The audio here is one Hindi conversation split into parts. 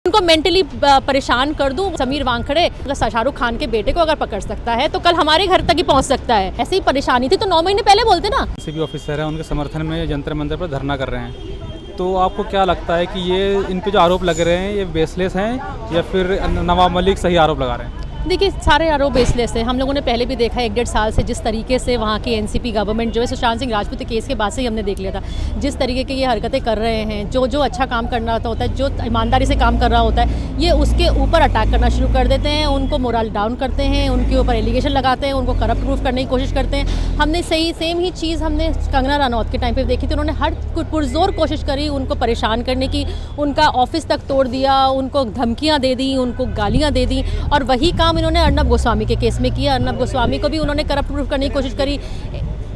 उनको मेंटली परेशान कर दूं। समीर वानखेड़े अगर शाहरुख खान के बेटे को अगर पकड़ सकता है तो कल हमारे घर तक ही पहुंच सकता है। ऐसी ही परेशानी थी तो 9 महीने पहले बोलते ना। किसी भी ऑफिसर है उनके समर्थन में जंतर मंतर पर धरना कर रहे हैं, तो आपको क्या लगता है कि ये इन पे जो आरोप लग रहे हैं ये बेसलेस हैं या फिर नवाब मलिक सही आरोप लगा रहे हैं? देखिए, सारे आरोप बेसलेस है। हम लोगों ने पहले भी देखा 1-1.5 साल से जिस तरीके से वहाँ की एनसीपी गवर्नमेंट जो है सुशांत सिंह राजपूत के केस के बाद से ही हमने देख लिया था जिस तरीके की ये हरकतें कर रहे हैं। जो अच्छा काम करना होता है, जो ईमानदारी से काम कर रहा होता है, ये उसके ऊपर अटैक करना शुरू कर देते हैं, उनको मोरल डाउन करते हैं, उनके ऊपर एलिगेशन लगाते हैं, उनको करप्ट प्रूफ करने की कोशिश करते हैं। हमने सेम ही चीज़ हमने कंगना रनौत के टाइम पर देखी थी। उन्होंने हर पुरजोर कोशिश करी उनको परेशान करने की, उनका ऑफिस तक तोड़ दिया, उनको धमकियाँ दे दी, उनको गालियाँ दे दी। और वही काम इन्होंने अर्नब गोस्वामी के केस में किया। अर्नब गोस्वामी को भी उन्होंने करप्ट प्रूफ करने की कोशिश करी,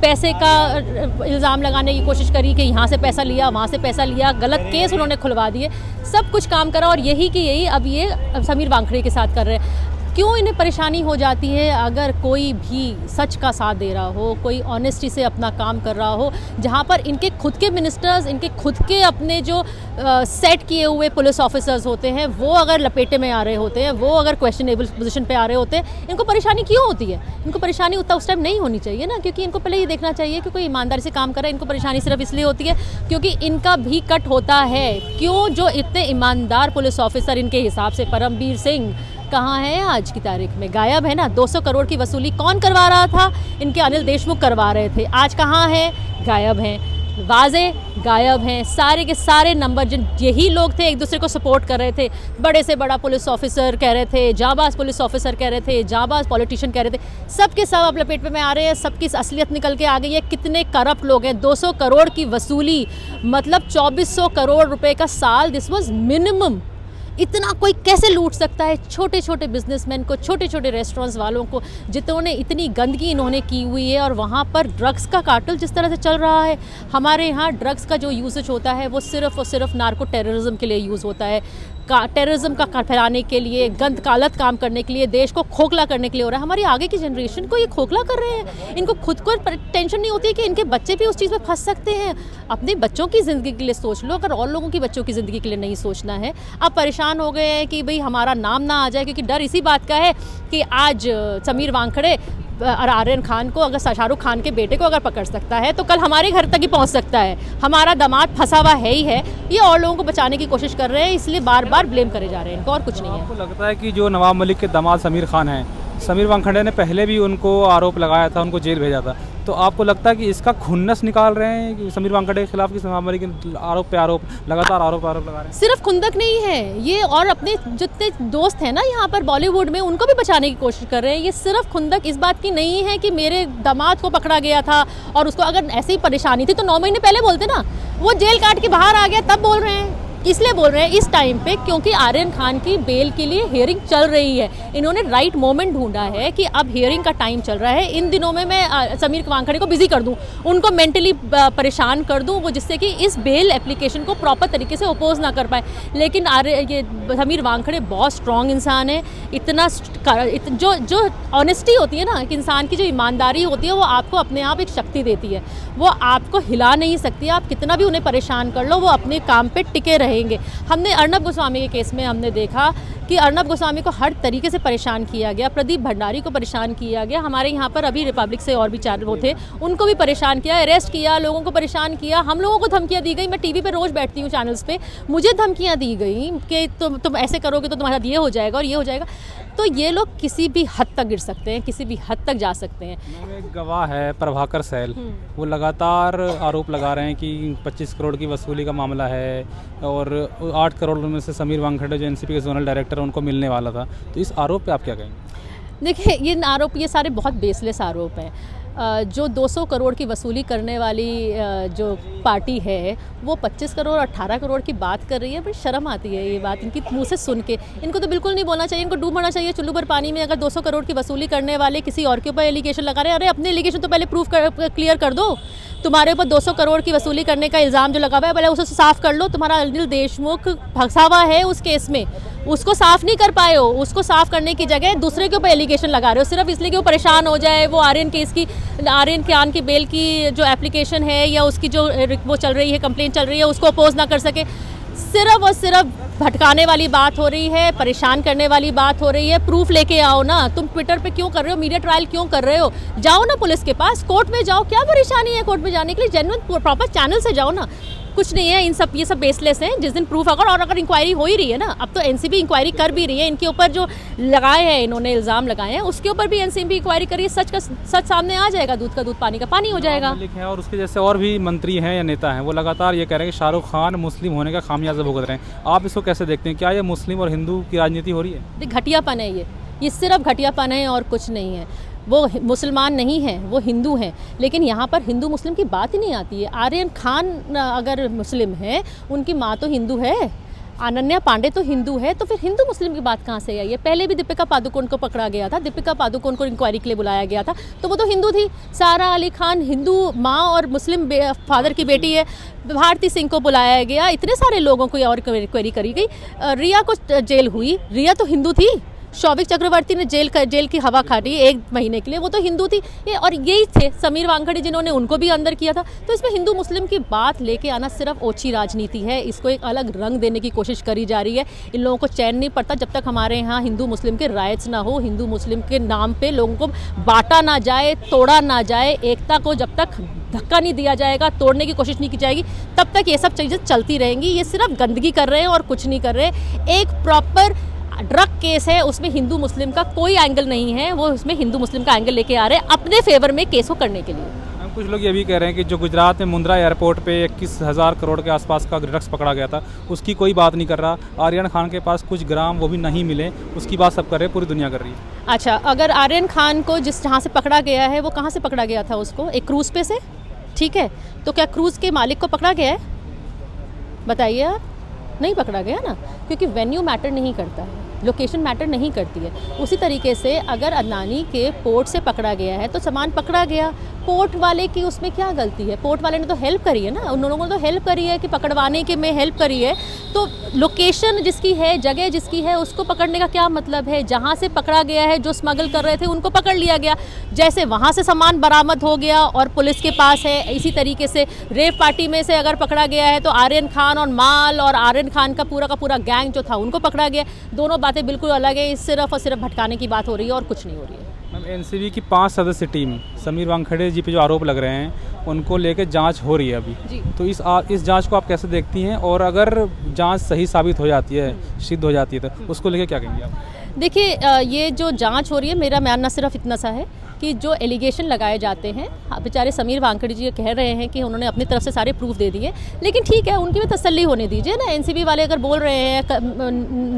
पैसे का इल्ज़ाम लगाने की कोशिश करी कि यहाँ से पैसा लिया, वहाँ से पैसा लिया, गलत केस उन्होंने खुलवा दिए, सब कुछ काम करा। और यही कि यही अब ये समीर वानखेड़े के साथ कर रहे हैं। क्यों इन्हें परेशानी हो जाती है? अगर कोई भी सच का साथ दे रहा हो, कोई ऑनेस्टी से अपना काम कर रहा हो, जहाँ पर इनके खुद के मिनिस्टर्स, इनके खुद के अपने जो सेट किए हुए पुलिस ऑफिसर्स होते हैं वो अगर लपेटे में आ रहे होते हैं, वो अगर क्वेश्चनेबल पोजीशन पे आ रहे होते हैं, इनको परेशानी क्यों होती है? इनको परेशानी उस टाइम नहीं होनी चाहिए ना, क्योंकि इनको पहले ये देखना चाहिए कि कोई ईमानदारी से काम कर रहा है। इनको परेशानी सिर्फ इसलिए होती है क्योंकि इनका भी कट होता है। क्यों? जो इतने ईमानदार पुलिस ऑफिसर इनके हिसाब से, परमबीर सिंह कहाँ है आज की तारीख में? गायब है ना। 200 करोड़ की वसूली कौन करवा रहा था? इनके अनिल देशमुख करवा रहे थे। आज कहाँ है? गायब हैं। वाजे गायब हैं। सारे के सारे नंबर जिन यही लोग थे एक दूसरे को सपोर्ट कर रहे थे। बड़े से बड़ा पुलिस ऑफिसर कह रहे थे, जाबाज पुलिस ऑफिसर कह रहे थे, जाबाज पॉलिटिशियन कह रहे थे, सब के सब अब लपेट में आ रहे हैं। सबकी असलियत निकल के आ गई है। कितने करप्ट लोग हैं। 200 करोड़ की वसूली मतलब 2400 करोड़ रुपए का साल। This was minimum. इतना कोई कैसे लूट सकता है? छोटे छोटे बिजनेसमैन को, छोटे छोटे रेस्टोरेंट्स वालों को, जितने इतनी गंदगी इन्होंने की हुई है। और वहाँ पर ड्रग्स का कार्टेल जिस तरह से चल रहा है, हमारे यहाँ ड्रग्स का जो यूसेज होता है वो सिर्फ और सिर्फ नार्को टेररिज्म के लिए यूज़ होता है, टेररिज्म का फैलाने के लिए, गलत काम करने के लिए, देश को खोखला करने के लिए हो रहा है। हमारी आगे की जनरेशन को ये खोखला कर रहे हैं। इनको खुद को टेंशन नहीं होती है कि इनके बच्चे भी उस चीज़ में फंस सकते हैं। अपने बच्चों की ज़िंदगी के लिए सोच लो, अगर और लोगों की बच्चों की ज़िंदगी के लिए नहीं सोचना है। अब परेशान हो गए हैं कि भाई हमारा नाम ना आ जाए, क्योंकि डर इसी बात का है कि आज समीर वानखेड़े आर्यन खान को, अगर शाहरुख खान के बेटे को अगर पकड़ सकता है तो कल हमारे घर तक ही पहुंच सकता है। हमारा दामाद फंसा हुआ है ही है। ये और लोगों को बचाने की कोशिश कर रहे हैं, इसलिए बार बार ब्लेम करे जा रहे हैं इनको, और कुछ नहीं है। आपको लगता है कि जो नवाब मलिक के दामाद समीर खान हैं, समीर वानखेड़े ने पहले भी उनको आरोप लगाया था, उनको जेल भेजा था, तो आपको लगता है कि इसका खुन्नस निकाल रहे हैं कि समीर वानखेड़े के खिलाफ, कि नवाब मलिक के आरोप पे आरोप, लगातार आरोप लगा रहे हैं? सिर्फ खुंदक नहीं है ये, और अपने जितने दोस्त हैं ना यहाँ पर बॉलीवुड में, उनको भी बचाने की कोशिश कर रहे हैं। ये सिर्फ खुंदक इस बात की नहीं है कि मेरे दामाद को पकड़ा गया था और उसको अगर ऐसी ही परेशानी थी तो 9 महीने पहले बोलते ना। वो जेल काट के बाहर आ गया तब बोल रहे हैं। इसलिए बोल रहे हैं इस टाइम पे क्योंकि आर्यन खान की बेल के लिए हियरिंग चल रही है। इन्होंने राइट मोमेंट ढूंढा है कि अब हियरिंग का टाइम चल रहा है। इन दिनों में मैं समीर वानखेड़े को बिजी कर दूं, उनको मेंटली परेशान कर दूं, वो जिससे कि इस बेल एप्लीकेशन को प्रॉपर तरीके से अपोज ना कर पाए। लेकिन ये समीर वानखेड़े बहुत स्ट्रॉन्ग इंसान है। इतना जो ऑनेस्टी होती है ना, कि इंसान की जो ईमानदारी होती है, वो आपको अपने आप एक शक्ति देती है। वो आपको हिला नहीं सकती। आप कितना भी उन्हें परेशान कर लो, वो अपने काम पे टिके रहेंगे। हमने अर्नब गोस्वामी के केस में हमने देखा कि अर्नब गोस्वामी को हर तरीके से परेशान किया गया। प्रदीप भंडारी को परेशान किया गया। हमारे यहाँ पर अभी रिपब्लिक से और भी 4 वो थे, उनको भी परेशान किया, अरेस्ट किया, लोगों को परेशान किया। हम लोगों को धमकियाँ दी गई। मैं टीवी पे रोज़ बैठती हूँ चैनल्स पे, मुझे धमकियाँ दी गई कि तुम ऐसे करोगे तो तुम्हारा ये हो जाएगा और ये हो जाएगा। तो ये लोग किसी भी हद तक गिर सकते हैं, किसी भी हद तक जा सकते हैं। एक गवाह है प्रभाकर सैल, वो लगातार आरोप लगा रहे हैं कि 25 करोड़ की वसूली का मामला है और 8 करोड़ में से समीर वानखेड़े जो एनसीपी के जोनल डायरेक्टर उनको मिलने वाला था। तो इस आरोप पे आप क्या कहेंगे? देखिए, ये सारे बहुत बेसलेस आरोप हैं। जो 200 करोड़ की वसूली करने वाली जो पार्टी है वो 25 करोड़ 18 करोड़ की बात कर रही है। बड़ी शर्म आती है ये बात इनकी मुंह से सुन के। इनको तो बिल्कुल नहीं बोलना चाहिए, इनको डूब मरना चाहिए चुल्लू भर पानी में। अगर 200 करोड़ की वसूली करने वाले किसी और के ऊपर एलिगेशन लगा रहे हैं, अरे अपने एलिगेशन तो पहले क्लियर कर दो। तुम्हारे ऊपर 200 करोड़ की वसूली करने का इल्ज़ाम जो लगा हुआ है, पहले उसे साफ कर लो। तुम्हारा अनिल देशमुख फंसा हुआ है उस केस में, उसको साफ नहीं कर पाए हो। उसको साफ करने की जगह दूसरे के ऊपर एलिगेशन लगा रहे हो, सिर्फ इसलिए कि वो परेशान हो जाए। वो आर्यन खान की बेल की जो एप्लीकेशन है या उसकी जो वो चल रही है, कंप्लेंट चल रही है, उसको अपोज ना कर सके। सिर्फ और सिर्फ भटकाने वाली बात हो रही है, परेशान करने वाली बात हो रही है। प्रूफ लेके आओ ना, तुम ट्विटर पे क्यों कर रहे हो, मीडिया ट्रायल क्यों कर रहे हो? जाओ ना पुलिस के पास, कोर्ट में जाओ, क्या परेशानी है कोर्ट में जाने के लिए? जेन्युइन प्रॉपर चैनल से जाओ ना। कुछ नहीं है, ये सब बेसलेस हैं। जिस दिन प्रूफ अगर और अगर इंक्वायरी हो ही रही है ना, अब तो एनसीबी इंक्वायरी कर भी रही है, इनके ऊपर जो लगाए हैं इन्होंने इल्ज़ाम लगाए हैं उसके ऊपर भी एनसीबी इंक्वायरी करिए, सच सामने आ जाएगा, दूध का दूध पानी का पानी हो जाएगा। मलिक है और उसके जैसे और भी मंत्री हैं या नेता हैं, वो लगातार ये कह रहे हैं कि शाहरुख खान मुस्लिम होने का खामियाजा भुगत रहे हैं। आप इसको कैसे देखते हैं? क्या ये मुस्लिम और हिंदू की राजनीति हो रही है? घटियापन है ये सिर्फ घटियापन है और कुछ नहीं है। वो मुसलमान नहीं है, वो हिंदू हैं, लेकिन यहाँ पर हिंदू मुस्लिम की बात ही नहीं आती है। आर्यन खान अगर मुस्लिम है, उनकी माँ तो हिंदू है, अनन्या पांडे तो हिंदू है, तो फिर हिंदू मुस्लिम की बात कहाँ से आई है? पहले भी दीपिका पादुकोण को पकड़ा गया था, दीपिका पादुकोण को इंक्वायरी के लिए बुलाया गया था, तो वो तो हिंदू थी। सारा अली खान हिंदू माँ और मुस्लिम फादर की बेटी है। भारती सिंह को बुलाया गया, इतने सारे लोगों को और क्वेरी करी गई। रिया को जेल हुई, रिया तो हिंदू थी। शौविक चक्रवर्ती ने जेल की हवा खाटी 1 महीने के लिए, वो तो हिंदू थी। और यही थे समीर वानखेड़े जिन्होंने उनको भी अंदर किया था। तो इसमें हिंदू मुस्लिम की बात लेके आना सिर्फ ओछी राजनीति है, इसको एक अलग रंग देने की कोशिश करी जा रही है। इन लोगों को चैन नहीं पड़ता जब तक हमारे यहाँ हिंदू मुस्लिम के राइट्स ना हो, हिंदू मुस्लिम के नाम पे लोगों को बांटा ना जाए, तोड़ा ना जाए, एकता को जब तक धक्का नहीं दिया जाएगा, तोड़ने की कोशिश नहीं की जाएगी, तब तक ये सब चीज़ें चलती रहेंगी। ये सिर्फ गंदगी कर रहे हैं और कुछ नहीं कर रहे। एक प्रॉपर ड्रग केस है, उसमें हिंदू मुस्लिम का कोई एंगल नहीं है, वो उसमें हिंदू मुस्लिम का एंगल लेके आ रहे हैं अपने फेवर में केस को करने के लिए। कुछ लोग ये भी कह रहे हैं कि जो गुजरात में मुंद्रा एयरपोर्ट पे 21,000 करोड़ के आसपास का ड्रग्स पकड़ा गया था, उसकी कोई बात नहीं कर रहा। आर्यन खान के पास कुछ ग्राम वो भी नहीं मिले, उसकी बात सब कर रहे हैं, पूरी दुनिया कर रही है। अच्छा, अगर आर्यन खान को जहाँ से पकड़ा गया है, वो कहाँ से पकड़ा गया था? उसको एक क्रूज़ पे से, ठीक है, तो क्या क्रूज़ के मालिक को पकड़ा गया है? बताइए आप। नहीं पकड़ा गया ना, क्योंकि वेन्यू मैटर नहीं करता है, लोकेशन मैटर नहीं करती है। उसी तरीके से अगर अदनानी के पोर्ट से पकड़ा गया है तो सामान पकड़ा गया, पोर्ट वाले की उसमें क्या गलती है? पोर्ट वाले ने तो हेल्प करी है ना, उन लोगों ने तो हेल्प करी है कि पकड़वाने के में हेल्प करी है। तो लोकेशन जिसकी है, जगह जिसकी है, उसको पकड़ने का क्या मतलब है? जहाँ से पकड़ा गया है, जो स्मगल कर रहे थे उनको पकड़ लिया गया, जैसे वहाँ से सामान बरामद हो गया और पुलिस के पास है। इसी तरीके से रेप पार्टी में से अगर पकड़ा गया है तो आर्यन खान और माल और आर्यन खान का पूरा गैंग जो था उनको पकड़ा गया। दोनों बातें बिल्कुल अलग है, सिर्फ और सिर्फ भटकाने की बात हो रही है और कुछ नहीं हो रही है। मैम, एनसीबी की 5 सदस्य टीम समीर वानखेड़े जी पे जो आरोप लग रहे हैं उनको लेकर जांच हो रही है अभी जी। तो इस जांच को आप कैसे देखती हैं, और अगर जांच सही साबित हो जाती है, सिद्ध हो जाती है, तो उसको लेकर क्या कहेंगे आप? देखिए, ये जो जांच हो रही है, मेरा मानना सिर्फ इतना सा है कि जो एलिगेशन लगाए जाते हैं, बेचारे समीर वानखेड़े जी कह रहे हैं कि उन्होंने अपनी तरफ से सारे प्रूफ दे दिए, लेकिन ठीक है, उनकी भी तसल्ली होने दीजिए ना। एनसीबी वाले अगर बोल रहे हैं,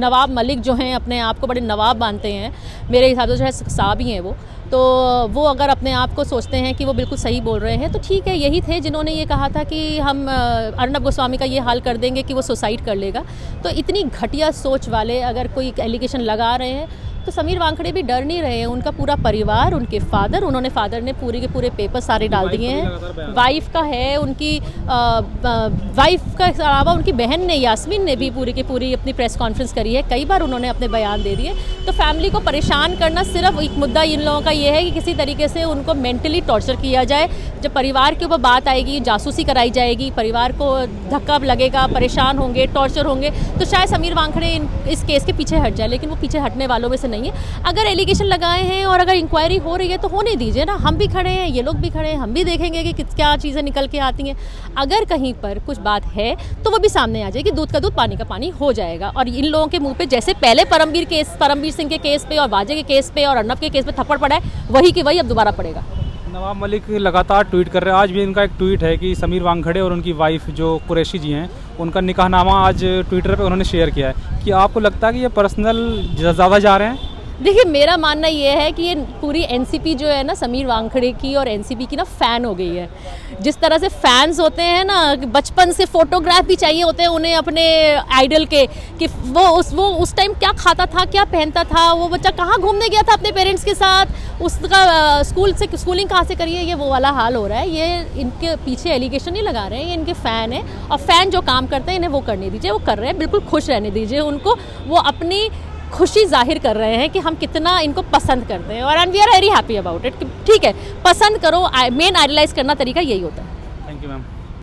नवाब मलिक जो हैं अपने आप को बड़े नवाब मानते हैं, मेरे हिसाब से जो है साहब ही हैं वो अगर अपने आप को सोचते हैं कि वो बिल्कुल सही बोल रहे हैं तो ठीक है। यही थे जिन्होंने ये कहा था कि हम अर्नब गोस्वामी का ये हाल कर देंगे कि वो सुसाइड कर लेगा। तो इतनी घटिया सोच वाले अगर कोई एलिगेशन लगा रहे हैं तो समीर वानखेड़े भी डर नहीं रहे हैं। उनका पूरा परिवार, उनके फादर ने पूरे के पूरे पेपर सारे डाल दिए हैं। वाइफ का है, उनकी वाइफ का अलावा उनकी बहन ने, यास्मीन ने भी पूरी की पूरी अपनी प्रेस कॉन्फ्रेंस करी है, कई बार उन्होंने अपने बयान दे दिए। तो फैमिली को परेशान करना सिर्फ एक मुद्दा इन लोगों का ये है कि किसी तरीके से उनको मेंटली टॉर्चर किया जाए। जब परिवार के ऊपर बात आएगी, जासूसी कराई जाएगी, परिवार को धक्का लगेगा, परेशान होंगे, टॉर्चर होंगे, तो शायद समीर वानखेड़े इस केस के पीछे हट जाए, लेकिन वो पीछे हटने वालों में से नहीं है। अगर एलिगेशन लगाए हैं और अगर इंक्वायरी हो रही है तो होने दीजिए ना। हम भी खड़े हैं, ये लोग भी खड़े हैं, हम भी देखेंगे कि क्या चीज़ें निकल के आती हैं। अगर कहीं पर कुछ बात है तो वो भी सामने आ जाएगी, दूध का दूध पानी का पानी हो जाएगा। और इन लोगों के मुंह पे जैसे पहले परमवीर सिंह के केस पे और वाजे के केस पे और अर्नब के केस पे थप्पड़ पड़ा है, वही की वही अब दोबारा पड़ेगा। नवाब मलिक लगातार ट्वीट कर रहे हैं। आज भी इनका एक ट्वीट है कि समीर वानखेड़े और उनकी वाइफ जो कुरैशी जी हैं, उनका निकाहनामा आज ट्विटर पे उन्होंने शेयर किया है। कि आपको लगता है कि ये पर्सनल ज़्यादा जा रहे हैं? देखिए, मेरा मानना ये है कि ये पूरी एनसीपी जो है ना, समीर वानखेड़े की और एनसीपी की ना फ़ैन हो गई है। जिस तरह से फैंस होते हैं ना, बचपन से फोटोग्राफ भी चाहिए होते हैं उन्हें अपने आइडल के, कि वो उस टाइम क्या खाता था, क्या पहनता था, वो बच्चा कहाँ घूमने गया था अपने पेरेंट्स के साथ, उसका स्कूलिंग कहाँ से करी है, ये वो वाला हाल हो रहा है। ये इनके पीछे एलिगेशन नहीं लगा रहे हैं, ये इनके फ़ैन हैं। और फ़ैन जो काम करते हैं इन्हें वो करने दीजिए, वो कर रहे हैं, बिल्कुल खुश रहने दीजिए उनको। वो अपनी खुशी जाहिर कर रहे हैं कि हम कितना इनको पसंद करते हैं, और we are very happy about it. ठीक है, पसंद करो, मेन आइडलाइज करना तरीका यही होता है। Thank you ma'am.